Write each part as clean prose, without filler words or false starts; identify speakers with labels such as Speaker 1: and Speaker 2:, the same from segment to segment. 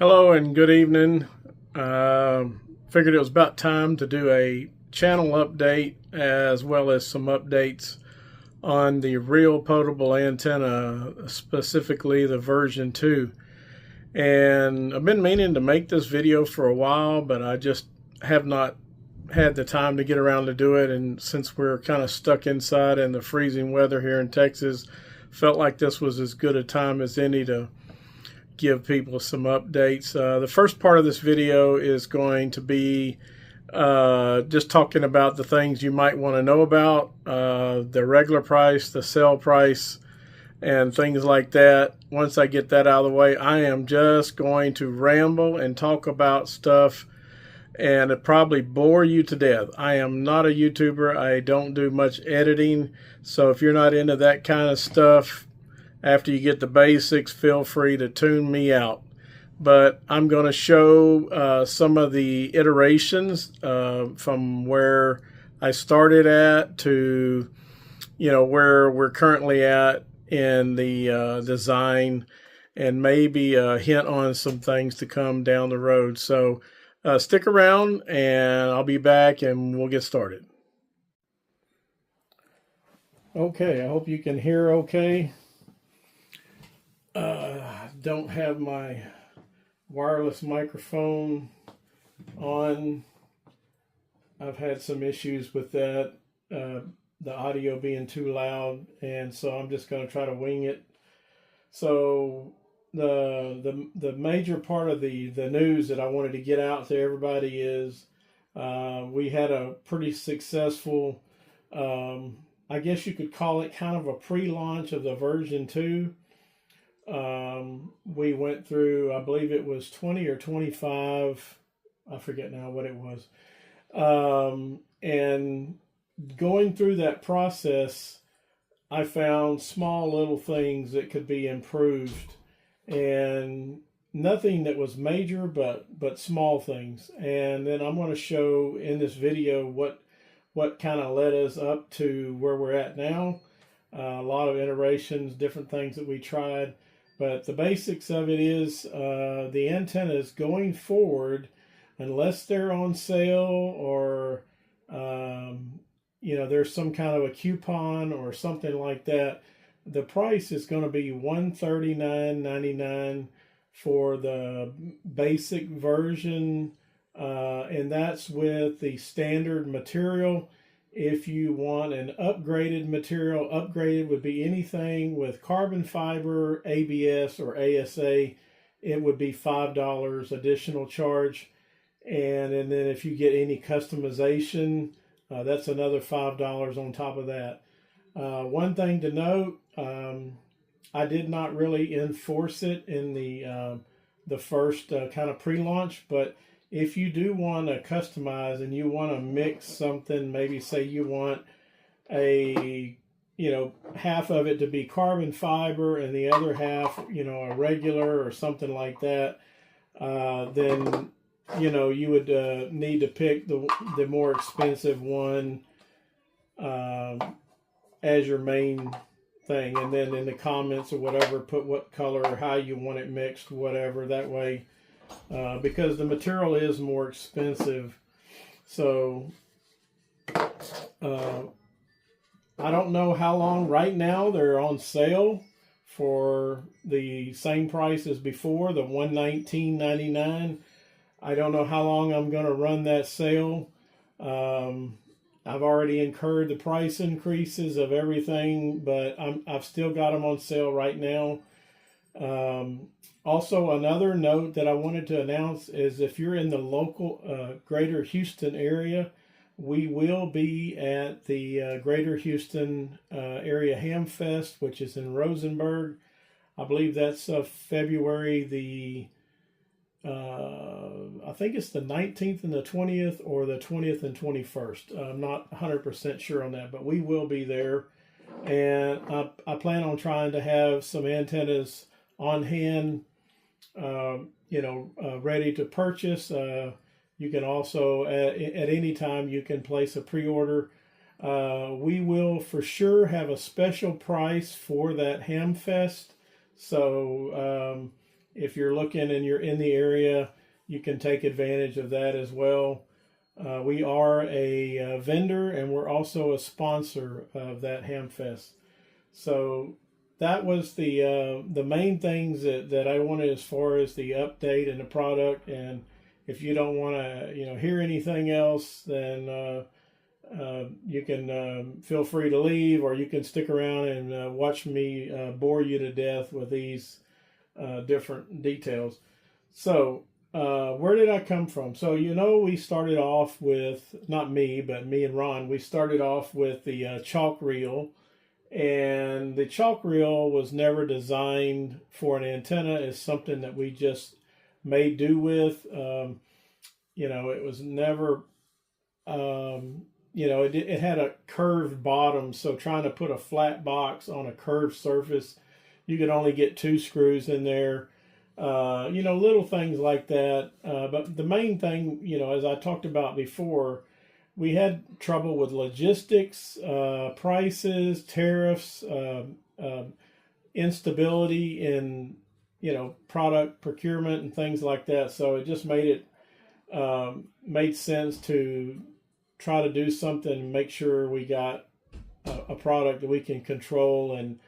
Speaker 1: Hello and good evening. Figured it was about time to do a channel update as well as some updates on the real potable antenna, specifically the version 2. And I've been meaning to make this video for a while, but I just have not had the time to get around to do it. And since we're kind of stuck inside in the freezing weather here in Texas, felt like this was as good a time as any to give people some updates. The first part of this video is going to be just talking about the things you might want to know about, the regular price, the sale price, and things like that. Once I get that out of the way, I am just going to ramble and talk about stuff and it probably bore you to death. I am not a YouTuber. I don't do much editing. So if you're not into that kind of stuff, after you get the basics, feel free to tune me out. But I'm going to show some of the iterations from where I started at to, where we're currently at in the design, and maybe a hint on some things to come down the road. So stick around and I'll be back and we'll get started. Okay, I hope you can hear okay. Don't have my wireless microphone on. I've had some issues with that, the audio being too loud, and so I'm just going to try to wing it. So the major part of the news that I wanted to get out to everybody is we had a pretty successful, I guess you could call it kind of a pre-launch of the version 2. We went through, I believe it was 20 or 25, I forget now what it was. And going through that process, I found small little things that could be improved, and nothing that was major, but small things. And then I'm going to show in this video what kind of led us up to where we're at now. A lot of iterations, different things that we tried. But the basics of it is the antennas going forward, unless they're on sale or, there's some kind of a coupon or something like that, the price is going to be $139.99 for the basic version, and that's with the standard material. If you want an upgraded material, upgraded would be anything with carbon fiber, ABS, or ASA. It would be $5 additional charge. And then if you get any customization, that's another $5 on top of that. One thing to note, I did not really enforce it in the first kind of pre-launch, but if you do want to customize and you want to mix something, maybe say you want half of it to be carbon fiber and the other half, a regular or something like that, then, you would need to pick the more expensive one as your main thing. And then in the comments or whatever, put what color or how you want it mixed, whatever, that way. Because the material is more expensive. So I don't know how long. Right now they're on sale for the same price as before, the $119.99. I don't know how long I'm going to run that sale. I've already incurred the price increases of everything, but I've still got them on sale right now. Also, another note that I wanted to announce is if you're in the local greater Houston area, we will be at the Greater Houston Area Ham Fest, which is in Rosenberg. I believe that's February I think it's the 19th and the 20th, or the 20th and 21st. I'm not 100% sure on that, but we will be there. And I plan on trying to have some antennas on hand, ready to purchase. You can also, at any time, you can place a pre-order. We will for sure have a special price for that Ham Fest. So if you're looking and you're in the area, you can take advantage of that as well. We are a vendor, and we're also a sponsor of that Hamfest. So that was the main things that I wanted as far as the update and the product. And if you don't want to hear anything else, then you can feel free to leave, or you can stick around and watch me bore you to death with these different details. So where did I come from? So we started off with, not me, but me and Ron, we started off with the chalk reel. And the chalk reel was never designed for an antenna. It's something that we just made do with. It was never, it had a curved bottom. So trying to put a flat box on a curved surface, you could only get 2 screws in there. Little things like that. But the main thing, as I talked about before, we had trouble with logistics, prices, tariffs, instability in, product procurement and things like that. So it just made sense to try to do something and make sure we got a product that we can control, and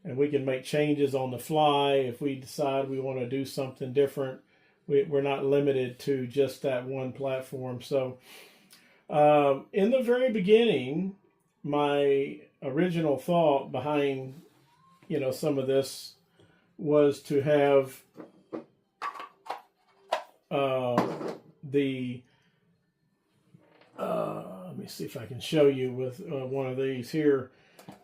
Speaker 1: we can make changes on the fly if we decide we want to do something different. We're not limited to just that one platform. So in the very beginning, my original thought behind, some of this was to have let me see if I can show you with one of these here.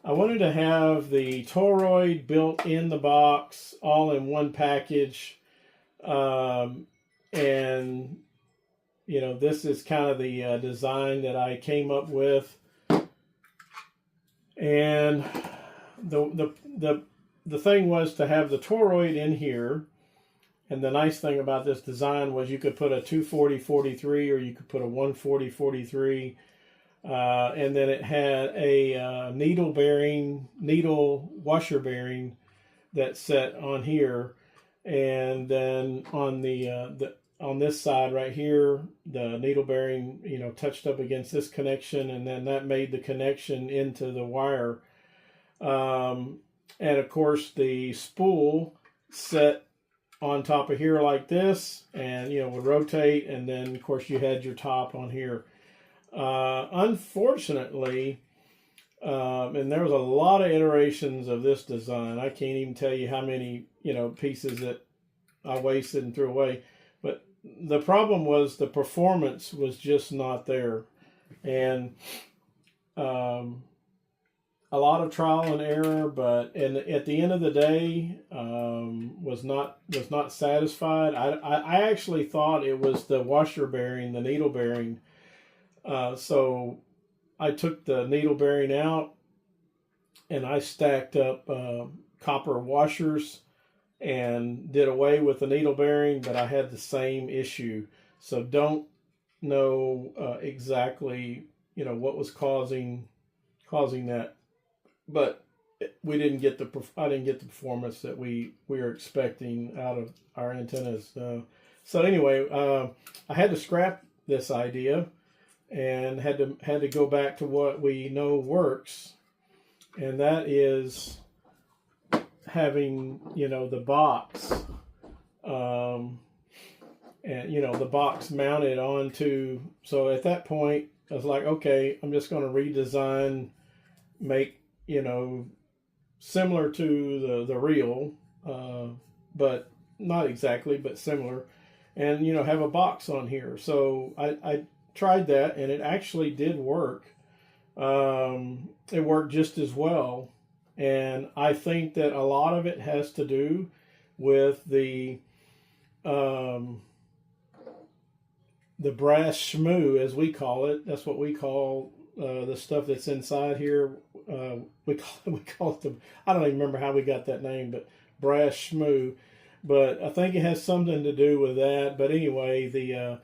Speaker 1: I wanted to have the toroid built in the box, all in one package. And this is kind of the design that I came up with. And the thing was to have the toroid in here. And the nice thing about this design was you could put a 240-43 or you could put a 140-43. And then it had a needle washer bearing that set on here. And then on on this side right here, the needle bearing, touched up against this connection, and then that made the connection into the wire. And of course, the spool set on top of here like this, and would rotate, and then of course you had your top on here. Unfortunately, and there was a lot of iterations of this design. I can't even tell you how many pieces that I wasted and threw away. But the problem was the performance was just not there, and a lot of trial and error. But at the end of the day, was not satisfied. I actually thought it was the washer bearing, the needle bearing. So I took the needle bearing out, and I stacked up copper washers and did away with the needle bearing, but I had the same issue. So don't know exactly what was causing that, but we didn't get I didn't get the performance that we were expecting out of our antennas. So anyway, I had to scrap this idea and had to go back to what we know works, and that is having the box, and the box mounted onto. So at that point, I was like, okay, I'm just going to redesign, make similar to the reel, but not exactly, but similar, and have a box on here. So I tried that, and it actually did work. It worked just as well, and I think that a lot of it has to do with the brass shmoo, as we call it. That's what we call the stuff that's inside here. We call it I don't even remember how we got that name, but brass shmoo. But I think it has something to do with that. But anyway, the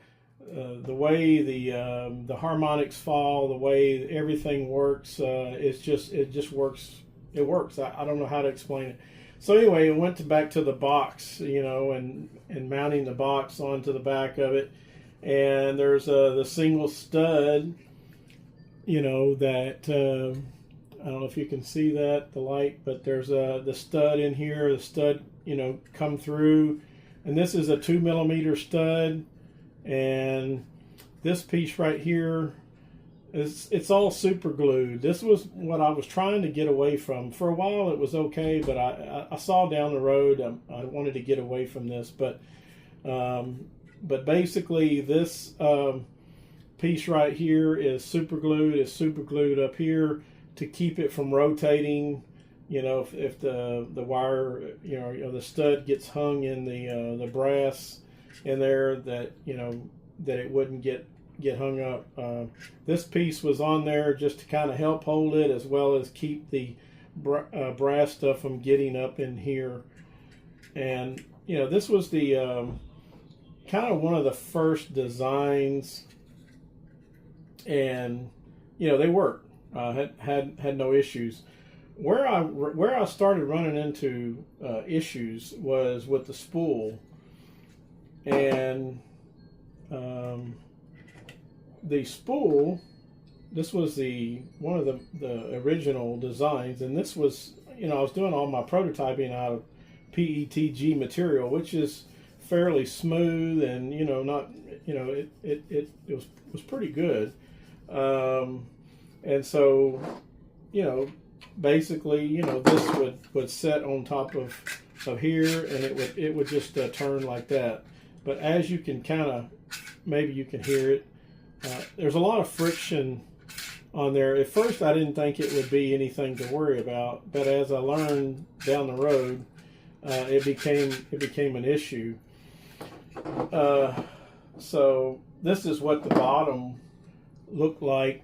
Speaker 1: way the harmonics fall, the way everything works, it just works. It works. I don't know how to explain it. So anyway, it went back to the box, and mounting the box onto the back of it. And there's the single stud, that I don't know if you can see that, the light, but there's the stud in here. The stud, come through, and this is a 2mm stud, and this piece right here it's all super glued. This was what I was trying to get away from. For a while it was okay, but I saw down the road I wanted to get away from this. But basically this piece right here is super glued. It's super glued up here to keep it from rotating. If the wire, the stud gets hung in the brass in there, that that it wouldn't get hung up. This piece was on there just to kind of help hold it, as well as keep the brass stuff from getting up in here. And this was the kind of one of the first designs, and they worked. Had no issues. Where I started running into issues was with the spool, and the spool. This was one of the original designs, and this was I was doing all my prototyping out of PETG material, which is fairly smooth, and not it was pretty good, and so basically this would set on top of here, and it would just turn like that. But as you can maybe you can hear it, there's a lot of friction on there. At first I didn't think it would be anything to worry about, but as I learned down the road, it became an issue. So this is what the bottom looked like.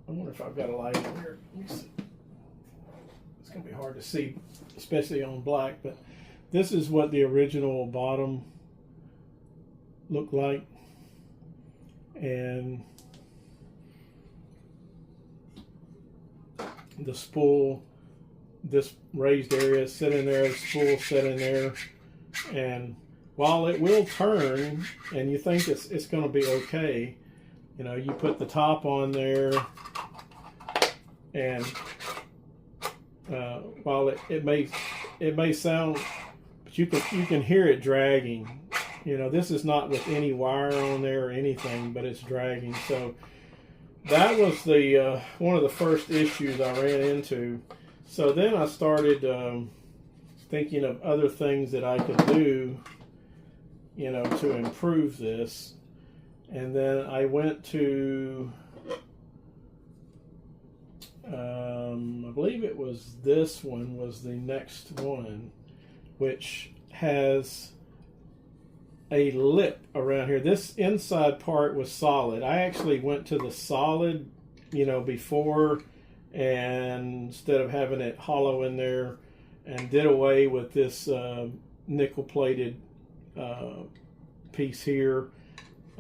Speaker 1: I wonder if I've got a light in here. Let me see. It's going to be hard to see, especially on black, but this is what the original bottom looked like. And the spool, this raised area sitting there, the spool sitting there, and while it will turn and you think it's going to be okay, you put the top on there, and while it may sound, but you can hear it dragging. This is not with any wire on there or anything, but it's dragging. So that was the one of the first issues I ran into. So then I started thinking of other things that I could do, to improve this. And then I went to, I believe it was this one was the next one, which has a lip around here. This inside part was solid. I actually went to the solid, before, and instead of having it hollow in there, and did away with this nickel plated piece here.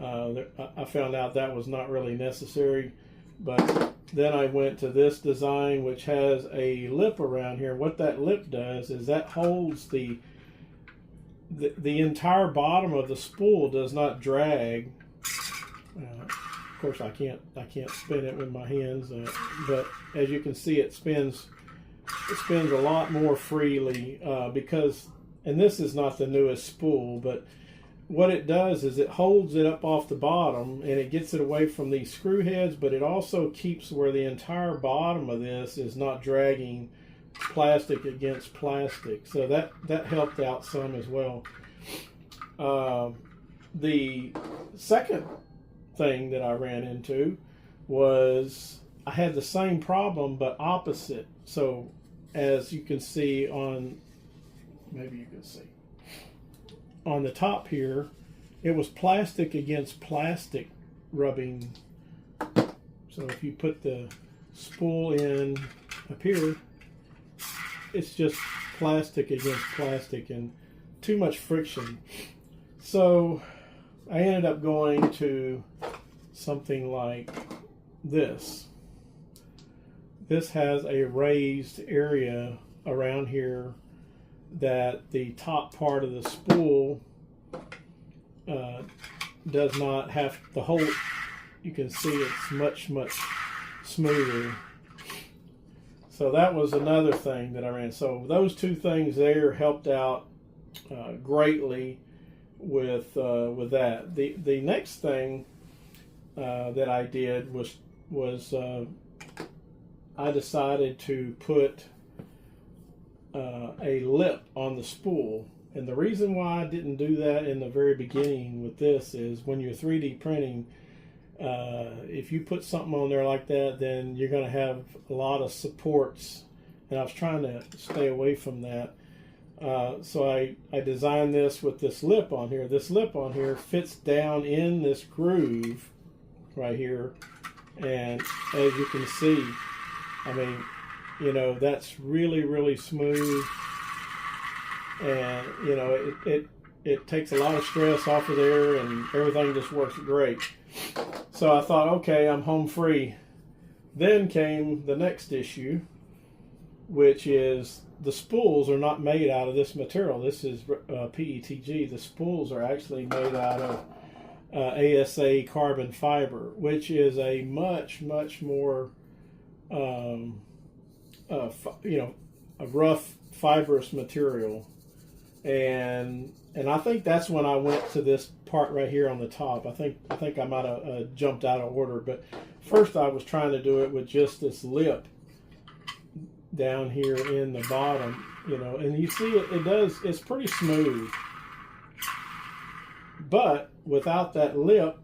Speaker 1: I found out that was not really necessary, but then I went to this design, which has a lip around here. What that lip does is that holds the entire bottom of the spool, does not drag. Of course, I can't spin it with my hands, but as you can see, it spins a lot more freely because, and this is not the newest spool, but what it does is it holds it up off the bottom and it gets it away from these screw heads, but it also keeps where the entire bottom of this is not dragging plastic against plastic. So that helped out some as well. The second thing that I ran into was I had the same problem but opposite. So as you can see on, maybe you can see on the top here, it was plastic against plastic rubbing. So if you put the spool in up here, it's just plastic against plastic and too much friction. So I ended up going to something like this. This has a raised area around here that the top part of the spool does not have the whole. You can see it's much smoother. So that was another thing that I ran. So those two things there helped out greatly with that. The next thing that I did was I decided to put a lip on the spool. And the reason why I didn't do that in the very beginning with this is when you're 3D printing, if you put something on there like that, then you're going to have a lot of supports. And I was trying to stay away from that. So I designed this with this lip on here. This lip on here fits down in this groove right here. And as you can see, I mean, you know, that's really smooth. And, you know, it takes a lot of stress off of there, and everything just works great. So I thought, okay, I'm home free. Then came the next issue, which is the spools are not made out of this material. This is PETG. The spools are actually made out of ASA carbon fiber, which is a much more, you know, a rough fibrous material. And I think that's when I went to this part right here on the top. I think I might have jumped out of order, but first I was trying to do it with just this lip down here in the bottom, you know, and you see it's pretty smooth. But without that lip,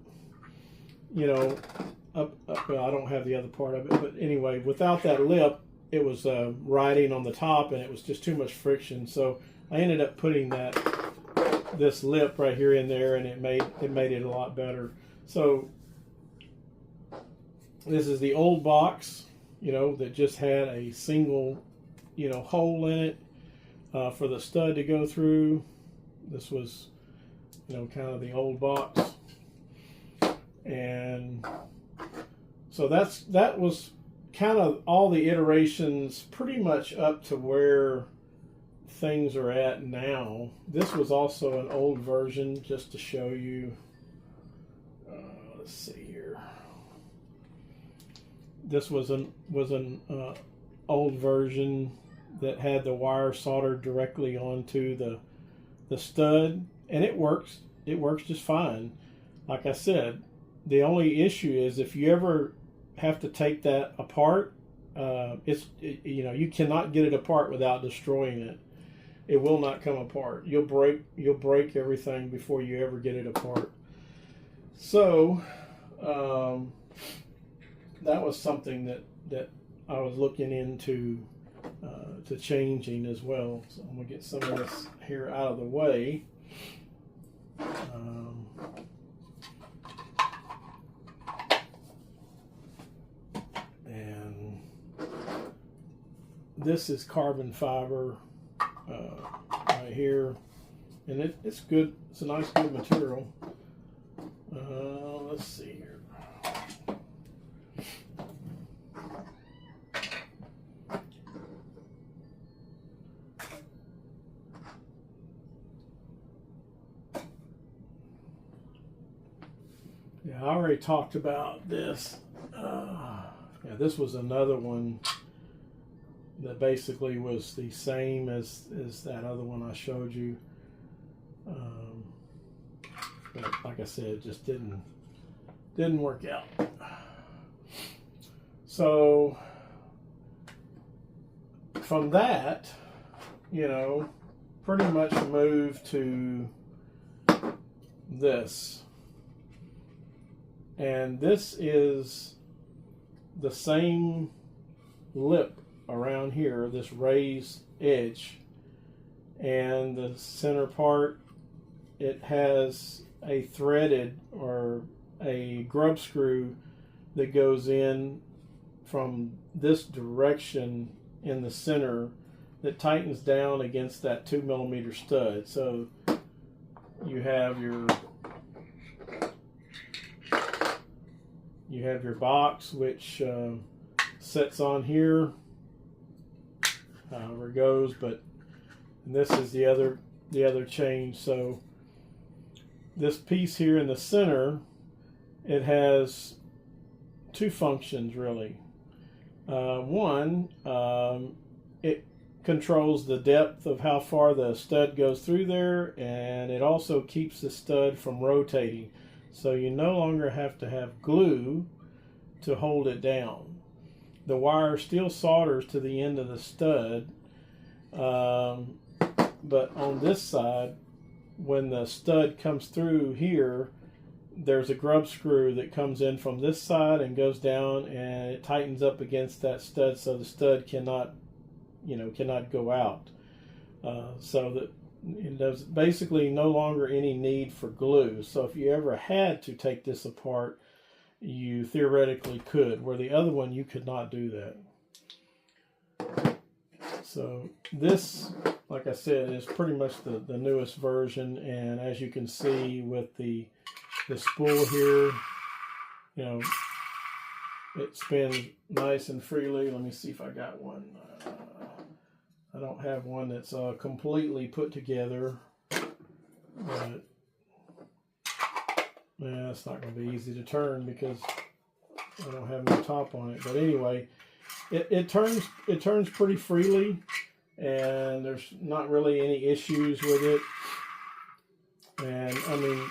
Speaker 1: you know, well, I don't have the other part of it, but anyway, without that lip, it was riding on the top, and it was just too much friction. So I ended up putting this lip right here in there, and it made it a lot better. So this is the old box, you know, that just had a single, you know, hole in it for the stud to go through. This was, you know, kind of the old box. And so that was kind of all the iterations pretty much up to where things are at now. This was also an old version, just to show you. Let's see here. This was an old version that had the wire soldered directly onto the stud, and it works just fine. Like I said, the only issue is if you ever have to take that apart, you know, you cannot get it apart without destroying it. It will not come apart. You'll break everything before you ever get it apart. So that was something that I was looking into to changing as well. So I'm gonna get some of this here out of the way. And this is carbon fiber right here, and it's good. It's a nice, good material. Let's see here. Yeah, I already talked about this. Yeah, this was another one that basically was the same as that other one I showed you. But like I said, it just didn't work out. So from that, you know, pretty much moved to this. And this is the same lip around here, this raised edge, and the center part, it has a threaded or a grub screw that goes in from this direction in the center that tightens down against that 2mm stud. So you have your box, which sets on here. however it goes. But this is the other change. So this piece here in the center, it has two functions really. One, it controls the depth of how far the stud goes through there, and it also keeps the stud from rotating. So you no longer have to have glue to hold it down. The wire still solders to the end of the stud, but on this side, when the stud comes through here, there's a grub screw that comes in from this side and goes down, and it tightens up against that stud so the stud cannot go out. So that there's basically no longer any need for glue. So if you ever had to take this apart, you theoretically could, where the other one you could not do that. So this, like I said, is pretty much the newest version, and as you can see with the spool here, it spins nice and freely. Let me see if I got one. I don't have one that's completely put together, but yeah, it's not going to be easy to turn because I don't have no top on it. But anyway, it turns pretty freely, and there's not really any issues with it. And I mean,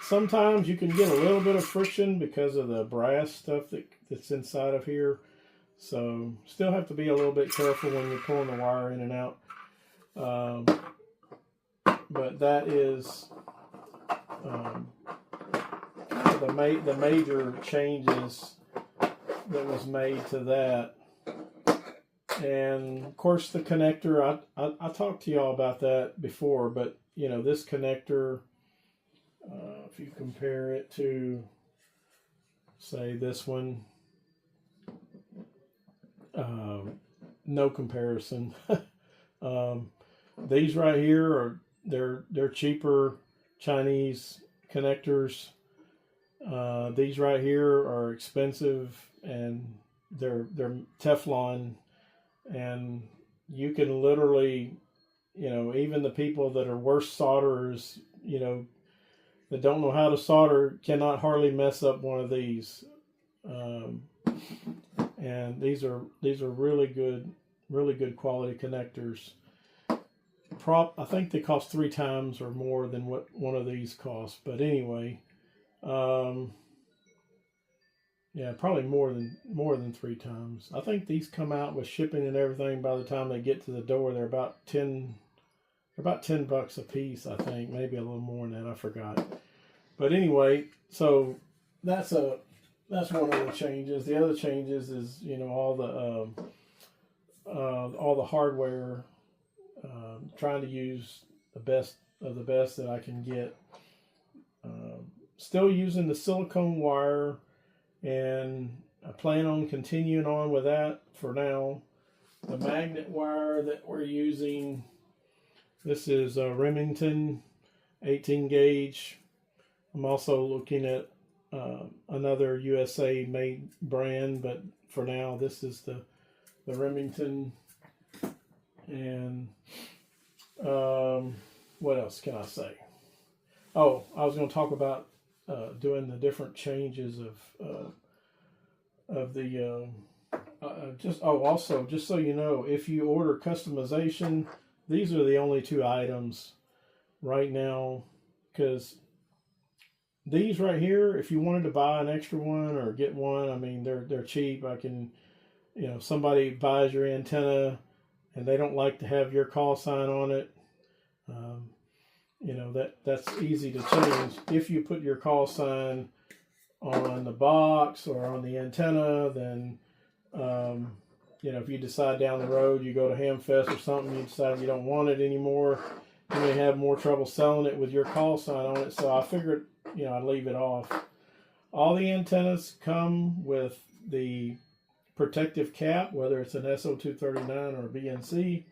Speaker 1: sometimes you can get a little bit of friction because of the brass stuff that's inside of here. So still have to be a little bit careful when you're pulling the wire in and out. But that is the major changes that was made to that. And of course the connector, I talked to y'all about that before, but this connector, if you compare it to, say, this one, no comparison. These right here they're cheaper Chinese connectors. These right here are expensive, and they're Teflon, and you can literally, even the people that are worse solderers, that don't know how to solder, cannot hardly mess up one of these. And these are really good quality connectors. I think they cost 3 times or more than what one of these costs. But anyway, yeah, probably more than 3 times. I think these come out with shipping and everything. By the time they get to the door, they're about $10 a piece. I think maybe a little more than that. I forgot. But anyway, so that's one of the changes. The other changes is all the hardware. Trying to use the best of the best that I can get. Still using the silicone wire, and I plan on continuing on with that for now. The magnet wire that we're using, this is a Remington 18 gauge. I'm also looking at another USA made brand, but for now this is the Remington. And what else can I say? Oh, I was going to talk about doing the different changes of the also, just so you know, if you order customization, these are the only 2 items right now, because these right here, if you wanted to buy an extra one or get one, I mean, they're cheap. I can, somebody buys your antenna and they don't like to have your call sign on it, that's easy to change. If you put your call sign on the box or on the antenna, then, if you decide down the road, you go to Hamfest or something, you decide you don't want it anymore, you may have more trouble selling it with your call sign on it. So I figured, I'd leave it off. All the antennas come with the protective cap, whether it's an SO239 or a BNC,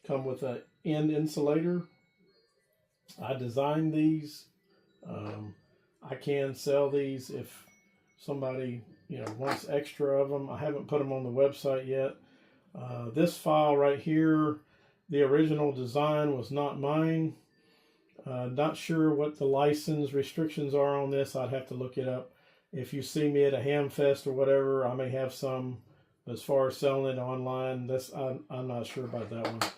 Speaker 1: come with an end insulator. I designed these. I can sell these if somebody wants extra of them. I haven't put them on the website yet. This file right here, the original design was not mine. Not sure what the license restrictions are on this. I'd have to look it up. If you see me at a ham fest or whatever, I may have some. As far as selling it online, I'm not sure about that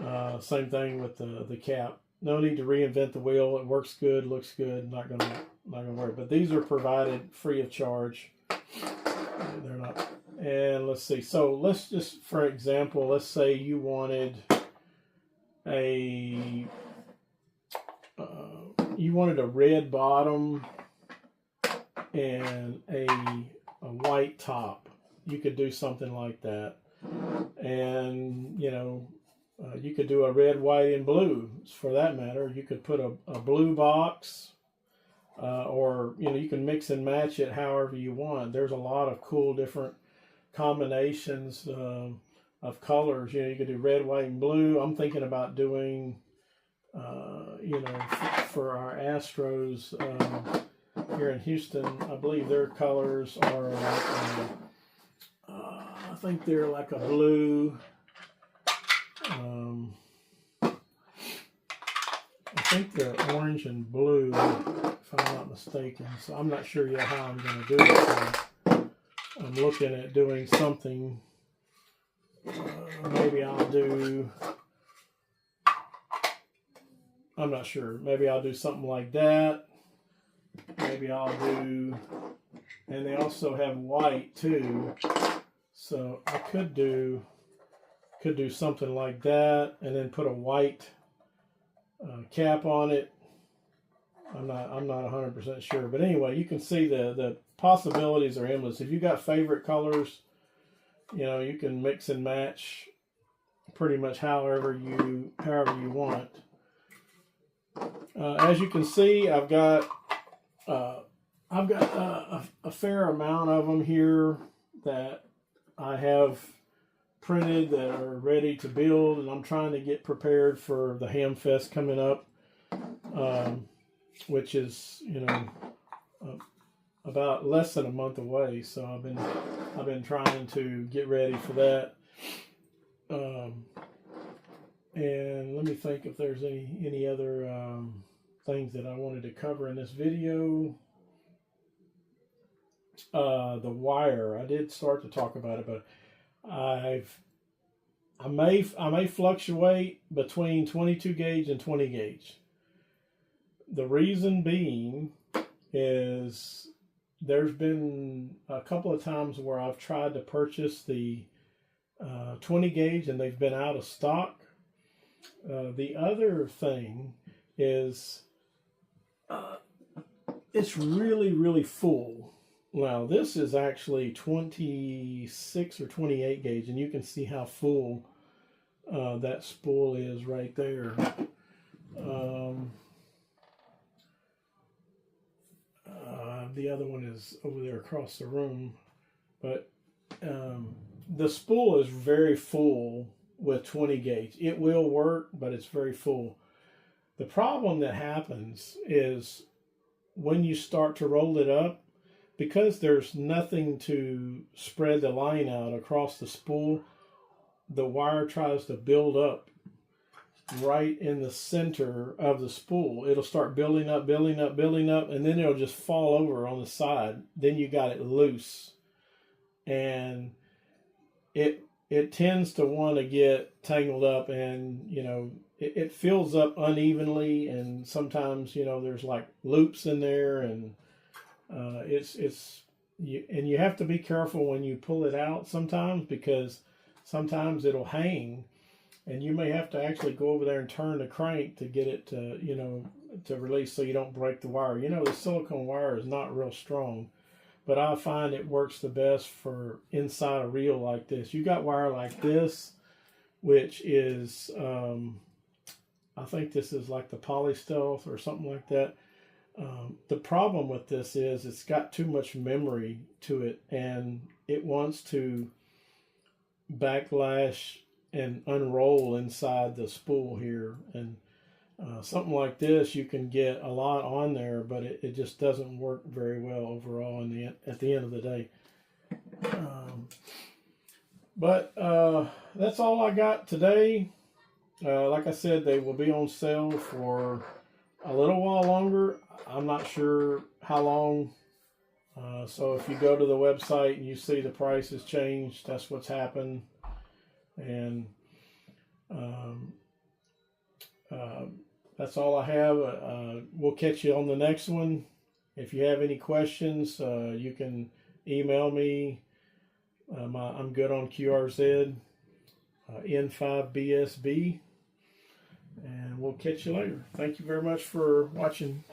Speaker 1: one. Same thing with the cap. No need to reinvent the wheel. It works good, looks good. Not gonna worry. But these are provided free of charge. They're not. And let's see. So let's just, for example, let's say you wanted a red bottom and a white top. You could do something like that. And, you could do a red, white, and blue for that matter. You could put a blue box, or, you can mix and match it however you want. There's a lot of cool different combinations of colors. You could do red, white, and blue. I'm thinking about doing, for our Astros here in Houston, I believe their colors are like, I think they're like a blue. I think they're orange and blue, if I'm not mistaken. So I'm not sure yet how I'm going to do it. So I'm looking at doing something. Maybe I'll do, I'm not sure. Maybe I'll do something like that. Maybe I'll do, and they also have white too. So I could do something like that, and then put a white cap on it. I'm not 100% sure, but anyway, you can see the possibilities are endless. If you got favorite colors, you can mix and match pretty much however you want. As you can see, I've got a fair amount of them here that I have printed that are ready to build, and I'm trying to get prepared for the Ham Fest coming up, which is about less than a month away. So I've been trying to get ready for that. And let me think if there's any other things that I wanted to cover in this video. The wire, I did start to talk about it, but I may fluctuate between 22 gauge and 20 gauge. The reason being is there's been a couple of times where I've tried to purchase the 20 gauge and they've been out of stock. The other thing is it's really, really full. Now, this is actually 26 or 28 gauge, and you can see how full that spool is right there. The other one is over there across the room, but the spool is very full with 20 gauge. It will work, but it's very full. The problem that happens is when you start to roll it up, because there's nothing to spread the line out across the spool, the wire tries to build up right in the center of the spool. It'll start building up, and then it'll just fall over on the side. Then you got it loose. And it tends to want to get tangled up, and, it fills up unevenly, and sometimes, there's like loops in there, and you have to be careful when you pull it out sometimes, because sometimes it'll hang, and you may have to actually go over there and turn the crank to get it to, to release so you don't break the wire. The silicone wire is not real strong, but I find it works the best for inside a reel like this. You got wire like this, which is, I think this is like the Poly Stealth or something like that. The problem with this is it's got too much memory to it, and it wants to backlash and unroll inside the spool here. And something like this, you can get a lot on there, but it just doesn't work very well overall at the end of the day. But that's all I got today. Like I said, they will be on sale for a little while longer. I'm not sure how long. So if you go to the website and you see the price has changed, that's what's happened. And um, that's all I have. We'll catch you on the next one. If you have any questions, you can email me. I'm good on QRZ, N5BSB, and we'll catch you later. Thank you very much for watching.